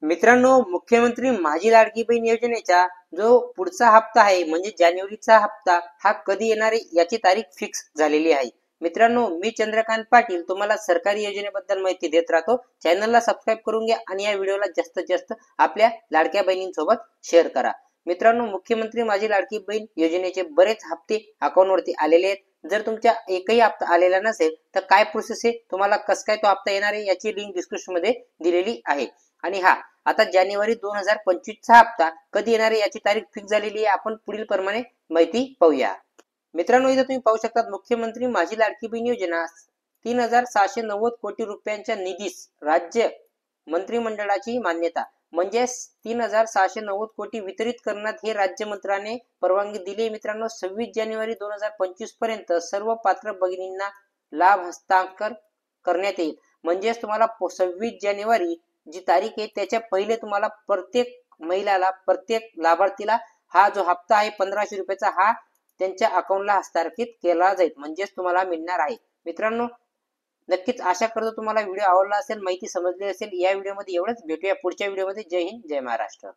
मित्रांनो, मुख्यमंत्री माझी लाडकी बहीण योजनेचा जो पुढचा हप्ता आहे म्हणजे जानेवारीचा हप्ता हा कधी येणार आहे याची तारीख फिक्स झालेली आहे. मित्रांनो, मी चंद्रकांत पाटील तुम्हाला सरकारी योजनेबद्दल माहिती देत राहतो. चॅनलला सबस्क्राईब करून घ्या आणि या व्हिडिओला जास्तीत जास्त आपल्या लाडक्या बहिणींसोबत शेअर करा. मित्रांनो, मुख्यमंत्री माझी लाडकी बहीण योजनेचे बरेच हप्ते अकाउंटवरती आलेले आहेत. जर तुमच्या एकही हप्ता आलेला नसेल तर काय प्रोसेस आहे, तुम्हाला कसं काय तो हप्ता येणार आहे याची लिंक डिस्क्रिप्शन मध्ये दिलेली आहे. आणि हा आता जानेवारी 2025 चा हप्ता कधी येणार आहे याची तारीख फिक्स झालेली आहे. आपण पुढील प्रमाणे माहिती पाहूया. मित्रांनो, इथे तुम्ही पाहू शकता मुख्यमंत्री माझी लाडकी बहीण योजना 3690 कोटी रुपयांच्या निधीस राज्य मंत्रिमंडळाची मान्यता म्हणजे 3690 कोटी वितरित करण्यात हे राज्य मंत्र्याने परवानगी दिली. मित्रांनो, 26 जानेवारी 2025 पर्यंत सर्व पात्र भगिनींना लाभ हस्तांतर करण्यात येईल. म्हणजेच तुम्हाला 26 जानेवारी जी तारीख आहे त्याच्या पहिले तुम्हाला प्रत्येक महिलाला, प्रत्येक लाभार्थीला हा जो हप्ता आहे 1500 रुपयाचा हा त्यांच्या अकाउंटला हस्तांतरित केला जाईल, म्हणजेच तुम्हाला मिळणार आहे. मित्रांनो, नक्कीच आशा करतो तुम्हाला व्हिडिओ आवडला असेल, माहिती समजली असेल. या व्हिडिओमध्ये एवढंच. भेटूया पुढच्या व्हिडिओमध्ये. जय हिंद, जय महाराष्ट्र.